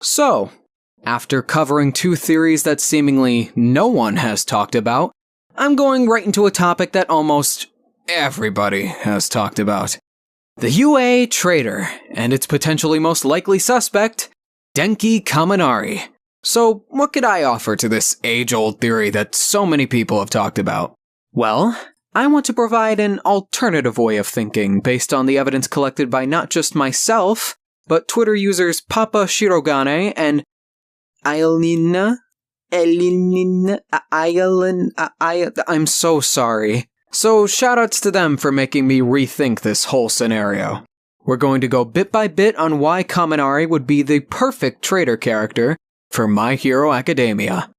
So, after covering two theories that seemingly no one has talked about, I'm going right into a topic that almost everybody has talked about. The UA Traitor, and its potentially most likely suspect, Denki Kaminari. So, what could I offer to this age-old theory that so many people have talked about? Well, I want to provide an alternative way of thinking based on the evidence collected by not just myself, but Twitter users Papa Shirogane and I'm so sorry. So shoutouts to them for making me rethink this whole scenario. We're going to go bit by bit on why Kaminari would be the perfect traitor character for My Hero Academia.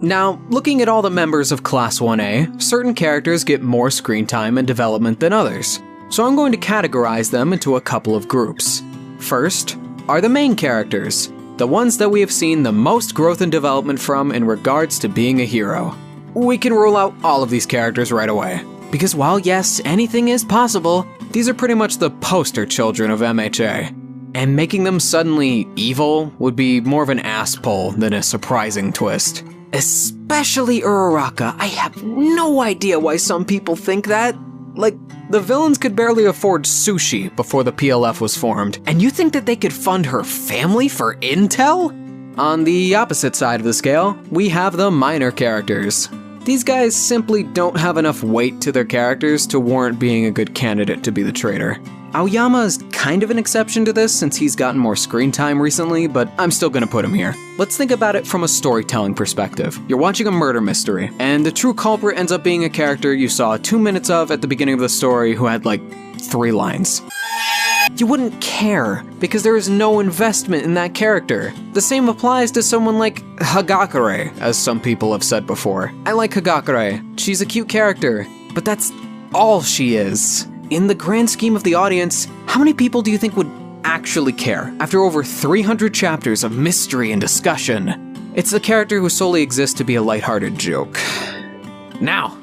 Now, looking at all the members of Class 1A, certain characters get more screen time and development than others, so I'm going to categorize them into a couple of groups. First are the main characters, the ones that we have seen the most growth and development from in regards to being a hero. We can rule out all of these characters right away, because while yes, anything is possible, these are pretty much the poster children of MHA. And making them suddenly evil would be more of an ass pull than a surprising twist. Especially Uraraka. I have no idea why some people think that. Like, the villains could barely afford sushi before the PLF was formed, and you think that they could fund her family for intel? On the opposite side of the scale, we have the minor characters. These guys simply don't have enough weight to their characters to warrant being a good candidate to be the traitor. Aoyama is kind of an exception to this since he's gotten more screen time recently, but I'm still gonna put him here. Let's think about it from a storytelling perspective. You're watching a murder mystery, and the true culprit ends up being a character you saw 2 minutes of at the beginning of the story who had like 3 lines. You wouldn't care, because there is no investment in that character. The same applies to someone like Hagakure, as some people have said before. I like Hagakure, she's a cute character, but that's all she is. In the grand scheme of the audience, how many people do you think would actually care after over 300 chapters of mystery and discussion? It's the character who solely exists to be a lighthearted joke. Now,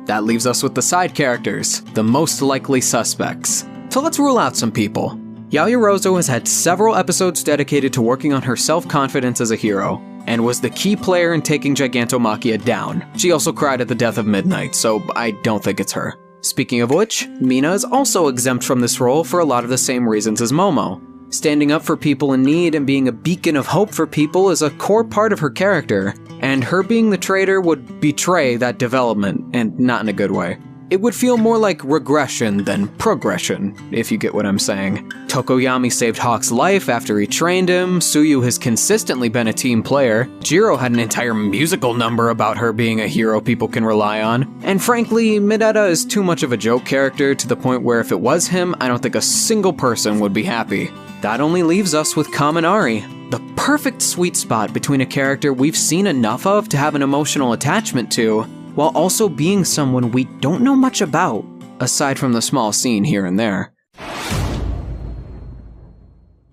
that leaves us with the side characters, the most likely suspects. So let's rule out some people. Yaoyorozu has had several episodes dedicated to working on her self-confidence as a hero, and was the key player in taking Gigantomachia down. She also cried at the death of Midnight, so I don't think it's her. Speaking of which, Mina is also exempt from this role for a lot of the same reasons as Momo. Standing up for people in need and being a beacon of hope for people is a core part of her character, and her being the traitor would betray that development, and not in a good way. It would feel more like regression than progression, if you get what I'm saying. Tokoyami saved Hawk's life after he trained him, Suyu has consistently been a team player, Jiro had an entire musical number about her being a hero people can rely on, and frankly, Mideta is too much of a joke character to the point where if it was him, I don't think a single person would be happy. That only leaves us with Kaminari, the perfect sweet spot between a character we've seen enough of to have an emotional attachment to, while also being someone we don't know much about, aside from the small scene here and there.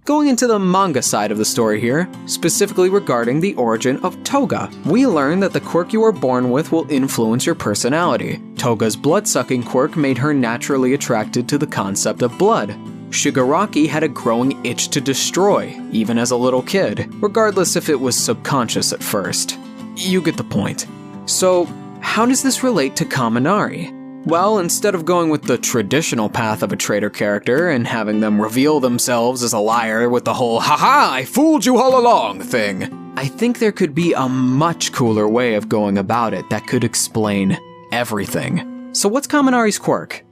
Going into the manga side of the story here, specifically regarding the origin of Toga, we learn that the quirk you are born with will influence your personality. Toga's blood-sucking quirk made her naturally attracted to the concept of blood. Shigaraki had a growing itch to destroy, even as a little kid, regardless if it was subconscious at first. You get the point. So, how does this relate to Kaminari? Well, instead of going with the traditional path of a traitor character and having them reveal themselves as a liar with the whole "haha, I fooled you all along" thing, I think there could be a much cooler way of going about it that could explain everything. So what's Kaminari's quirk?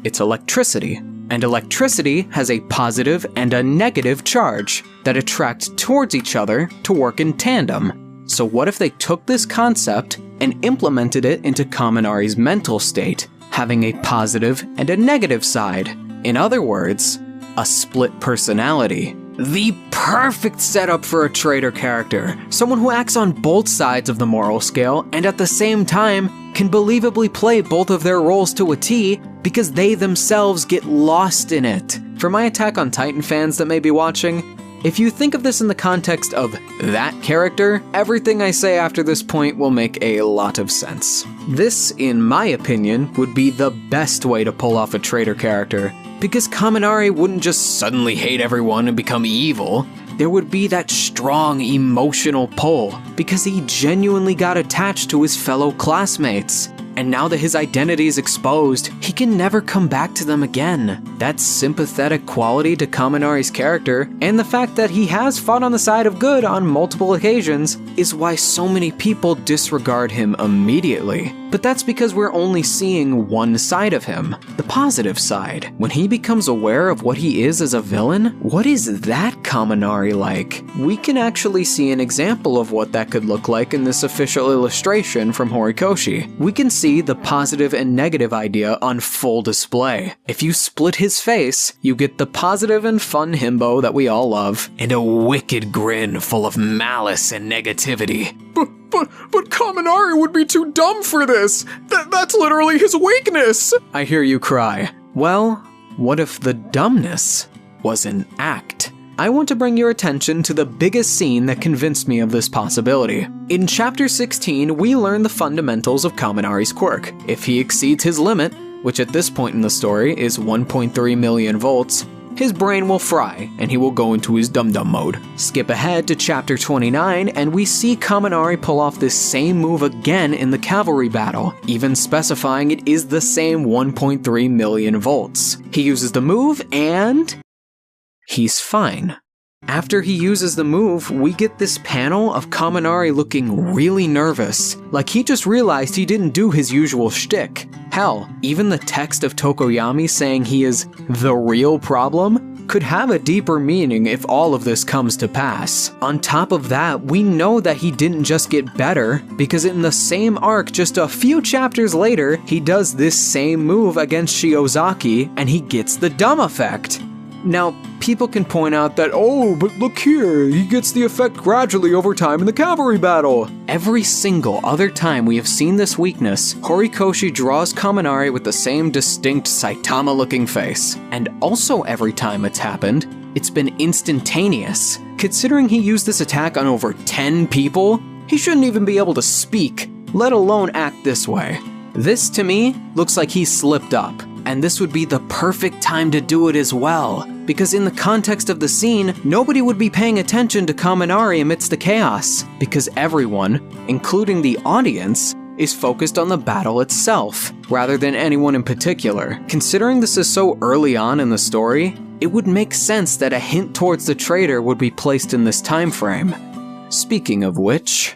It's electricity, and electricity has a positive and a negative charge that attract towards each other to work in tandem. So what if they took this concept and implemented it into Kaminari's mental state, having a positive and a negative side? In other words, a split personality. The perfect setup for a traitor character, someone who acts on both sides of the moral scale and at the same time can believably play both of their roles to a T because they themselves get lost in it. For my Attack on Titan fans that may be watching, If you think of this in the context of that character, everything I say after this point will make a lot of sense. This, in my opinion, would be the best way to pull off a traitor character, because Kaminari wouldn't just suddenly hate everyone and become evil. There would be that strong emotional pull, because he genuinely got attached to his fellow classmates. And now that his identity is exposed, he can never come back to them again. That sympathetic quality to Kaminari's character, and the fact that he has fought on the side of good on multiple occasions, is why so many people disregard him immediately. But that's because we're only seeing one side of him, the positive side. When he becomes aware of what he is as a villain, what is that Kaminari like? We can actually see an example of what that could look like in this official illustration from Hõkai. We can see the positive and negative idea on full display. If you split his face, you get the positive and fun himbo that we all love, and a wicked grin full of malice and negativity. But Kaminari would be too dumb for this! That's literally his weakness! I hear you cry. Well, what if the dumbness was an act? I want to bring your attention to the biggest scene that convinced me of this possibility. In Chapter 16, we learn the fundamentals of Kaminari's quirk. If he exceeds his limit, which at this point in the story is 1.3 million volts, his brain will fry, and he will go into his dum-dum mode. Skip ahead to Chapter 29, and we see Kaminari pull off this same move again in the cavalry battle, even specifying it is the same 1.3 million volts. He uses the move, and he's fine. After he uses the move, we get this panel of Kaminari looking really nervous, like he just realized he didn't do his usual shtick. Hell, even the text of Tokoyami saying he is the real problem could have a deeper meaning if all of this comes to pass. On top of that, we know that he didn't just get better, because in the same arc just a few chapters later, he does this same move against Shiozaki and he gets the dumb effect. Now, people can point out that, oh, but look here, he gets the effect gradually over time in the cavalry battle. Every single other time we have seen this weakness, Horikoshi draws Kaminari with the same distinct Saitama-looking face. And also every time it's happened, it's been instantaneous. Considering he used this attack on over 10 people, he shouldn't even be able to speak, let alone act this way. This, to me, looks like he slipped up. And this would be the perfect time to do it as well, because in the context of the scene, nobody would be paying attention to Kaminari amidst the chaos, because everyone, including the audience, is focused on the battle itself, rather than anyone in particular. Considering this is so early on in the story, it would make sense that a hint towards the traitor would be placed in this time frame. Speaking of which,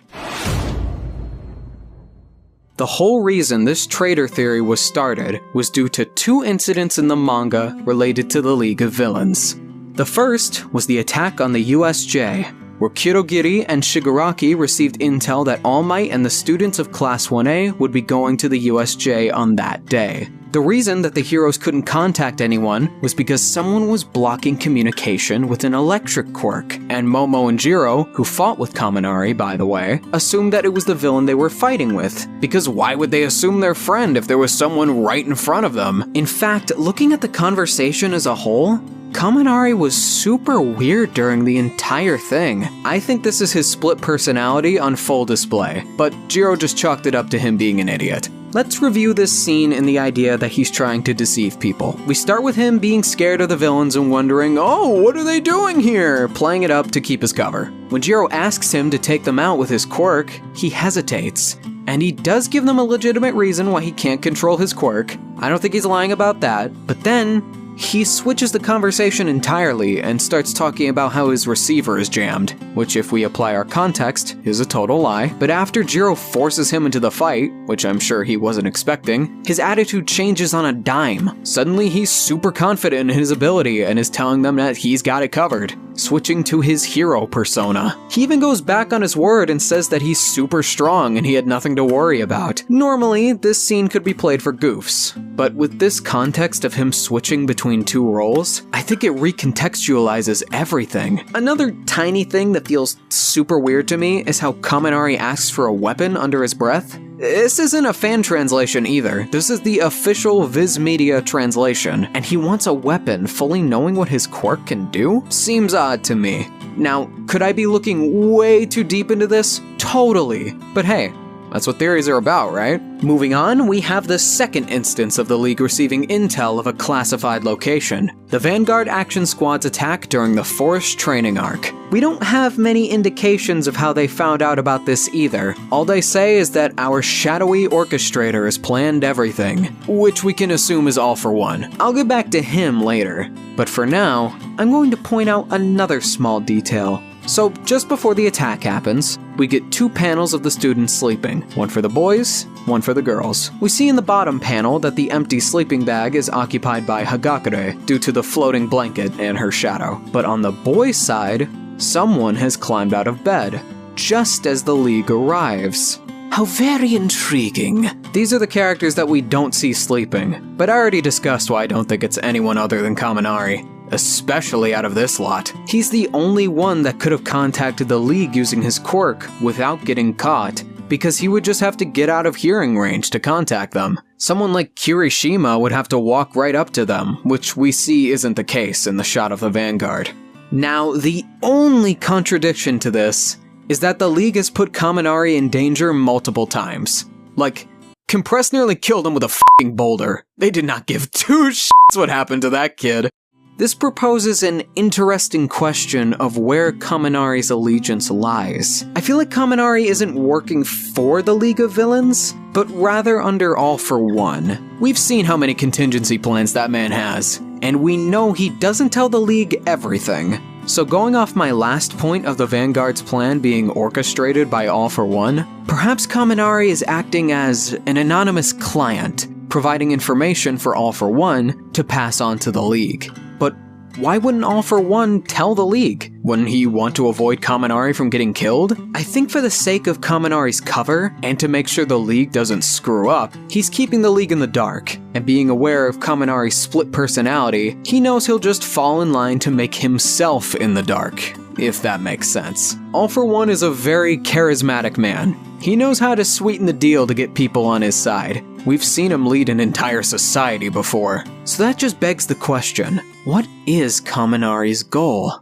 the whole reason this traitor theory was started was due to two incidents in the manga related to the League of Villains. The first was the attack on the USJ, where Kirogiri and Shigaraki received intel that All Might and the students of Class 1A would be going to the USJ on that day. The reason that the heroes couldn't contact anyone was because someone was blocking communication with an electric quirk, and Momo and Jiro, who fought with Kaminari by the way, assumed that it was the villain they were fighting with, because why would they assume their friend if there was someone right in front of them? In fact, looking at the conversation as a whole, Kaminari was super weird during the entire thing. I think this is his split personality on full display, but Jiro just chalked it up to him being an idiot. Let's review this scene in the idea that he's trying to deceive people. We start with him being scared of the villains and wondering, oh, what are they doing here? Playing it up to keep his cover. When Jiro asks him to take them out with his quirk, he hesitates. And he does give them a legitimate reason why he can't control his quirk. I don't think he's lying about that. But then, he switches the conversation entirely and starts talking about how his receiver is jammed, which if we apply our context, is a total lie. But after Jiro forces him into the fight, which I'm sure he wasn't expecting, his attitude changes on a dime. Suddenly he's super confident in his ability and is telling them that he's got it covered, switching to his hero persona. He even goes back on his word and says that he's super strong and he had nothing to worry about. Normally, this scene could be played for goofs, but with this context of him switching between two roles, I think it recontextualizes everything. Another tiny thing that feels super weird to me is how Kaminari asks for a weapon under his breath. This isn't a fan translation either. This is the official Viz Media translation, and he wants a weapon fully knowing what his quirk can do? Seems odd to me. Now, could I be looking way too deep into this? Totally. But hey, that's what theories are about, right? Moving on, we have the second instance of the League receiving intel of a classified location. The Vanguard Action Squad's attack during the Forest training arc. We don't have many indications of how they found out about this either. All they say is that our shadowy orchestrator has planned everything, which we can assume is All for One. I'll get back to him later, but for now, I'm going to point out another small detail. So, just before the attack happens, we get 2 panels of the students sleeping. One for the boys, one for the girls. We see in the bottom panel that the empty sleeping bag is occupied by Hõkai due to the floating blanket and her shadow. But on the boys' side, someone has climbed out of bed, just as the League arrives. How very intriguing. These are the characters that we don't see sleeping, but I already discussed why I don't think it's anyone other than Kaminari. Especially out of this lot. He's the only one that could have contacted the League using his quirk without getting caught, because he would just have to get out of hearing range to contact them. Someone like Kirishima would have to walk right up to them, which we see isn't the case in the shot of the Vanguard. Now, the only contradiction to this is that the League has put Kaminari in danger multiple times. Like, Compress nearly killed him with a f***ing boulder. They did not give 2 shits what happened to that kid. This proposes an interesting question of where Kaminari's allegiance lies. I feel like Kaminari isn't working for the League of Villains, but rather under All for One. We've seen how many contingency plans that man has, and we know he doesn't tell the League everything. So going off my last point of the Vanguard's plan being orchestrated by All for One, perhaps Kaminari is acting as an anonymous client, providing information for All for One to pass on to the League. But why wouldn't All for One tell the League? Wouldn't he want to avoid Kaminari from getting killed? I think for the sake of Kaminari's cover, and to make sure the League doesn't screw up, he's keeping the League in the dark. And being aware of Kaminari's split personality, he knows he'll just fall in line to make himself in the dark, if that makes sense. All for One is a very charismatic man. He knows how to sweeten the deal to get people on his side. We've seen him lead an entire society before. So that just begs the question, what is Kaminari's goal?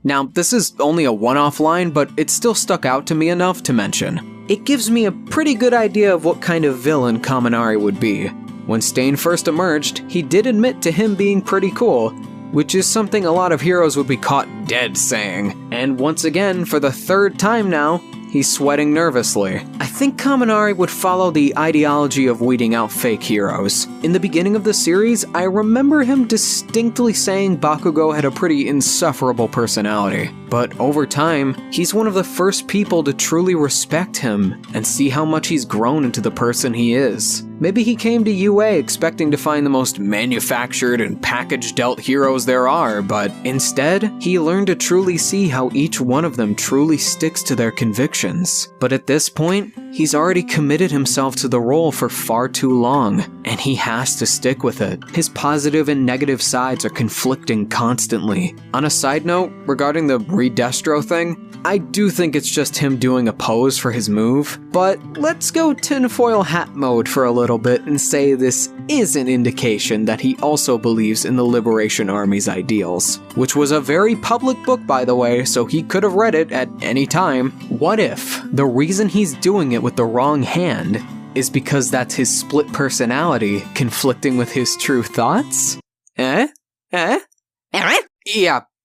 Now, this is only a one-off line, but it still stuck out to me enough to mention. It gives me a pretty good idea of what kind of villain Kaminari would be. When Stain first emerged, he did admit to him being pretty cool, which is something a lot of heroes would be caught dead saying. And once again, for the 3rd time now, he's sweating nervously. I think Kaminari would follow the ideology of weeding out fake heroes. In the beginning of the series, I remember him distinctly saying Bakugo had a pretty insufferable personality. But over time, he's one of the first people to truly respect him and see how much he's grown into the person he is. Maybe he came to UA expecting to find the most manufactured and package-dealt heroes there are, but instead, he learned to truly see how each one of them truly sticks to their convictions. But at this point, he's already committed himself to the role for far too long, and he has to stick with it. His positive and negative sides are conflicting constantly. On a side note, regarding the Redestro thing, I do think it's just him doing a pose for his move, but let's go tinfoil hat mode for a little bit and say this is an indication that he also believes in the Liberation Army's ideals, which was a very public book, by the way, so he could have read it at any time. What if the reason he's doing it with the wrong hand is because that's his split personality conflicting with his true thoughts? Yeah,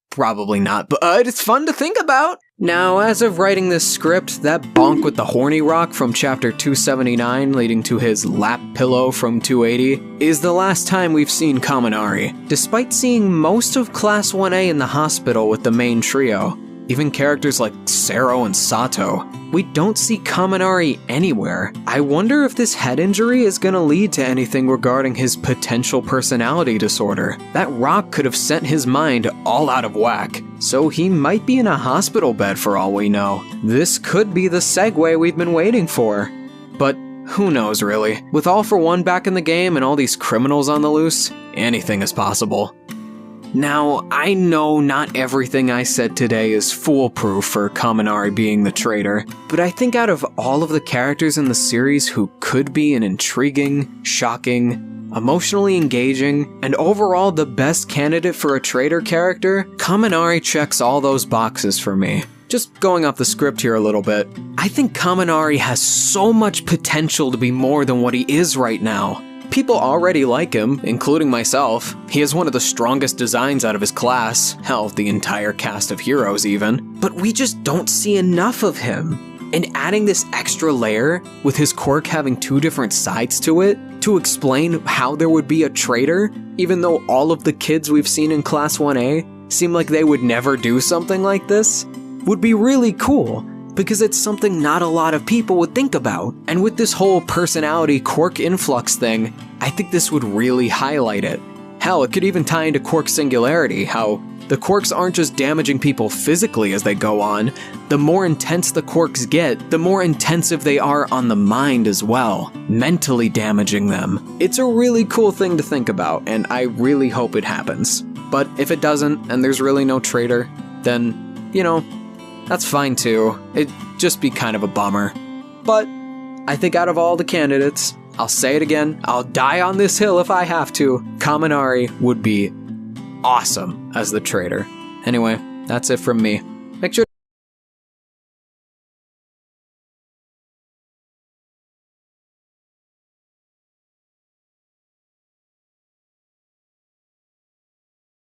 probably not, but it's fun to think about. Now, as of writing this script, that bonk with the horny rock from chapter 279 leading to his lap pillow from 280 is the last time we've seen Kaminari. Despite seeing most of Class 1A in the hospital with the main trio, even characters like Sero and Sato, we don't see Kaminari anywhere. I wonder if this head injury is gonna lead to anything regarding his potential personality disorder. That rock could have sent his mind all out of whack, so he might be in a hospital bed for all we know. This could be the segue we've been waiting for. But who knows really? With All for One back in the game and all these criminals on the loose, anything is possible. Now, I know not everything I said today is foolproof for Kaminari being the traitor, but I think out of all of the characters in the series who could be an intriguing, shocking, emotionally engaging, and overall the best candidate for a traitor character, Kaminari checks all those boxes for me. Just going off the script here a little bit, I think Kaminari has so much potential to be more than what he is right now. People already like him, including myself. He has one of the strongest designs out of his class, hell, the entire cast of heroes even. But we just don't see enough of him. And adding this extra layer, with his quirk having two different sides to it, to explain how there would be a traitor, even though all of the kids we've seen in Class 1A seem like they would never do something like this, would be really cool. Because it's something not a lot of people would think about. And with this whole personality quirk influx thing, I think this would really highlight it. Hell, it could even tie into quirk singularity, how the quirks aren't just damaging people physically as they go on. The more intense the quirks get, the more intensive they are on the mind as well, mentally damaging them. It's a really cool thing to think about, and I really hope it happens. But if it doesn't, and there's really no traitor, then, you know, that's fine too. It'd just be kind of a bummer. But I think out of all the candidates, I'll say it again, I'll die on this hill if I have to, Kaminari would be awesome as the traitor. Anyway, that's it from me. Make sure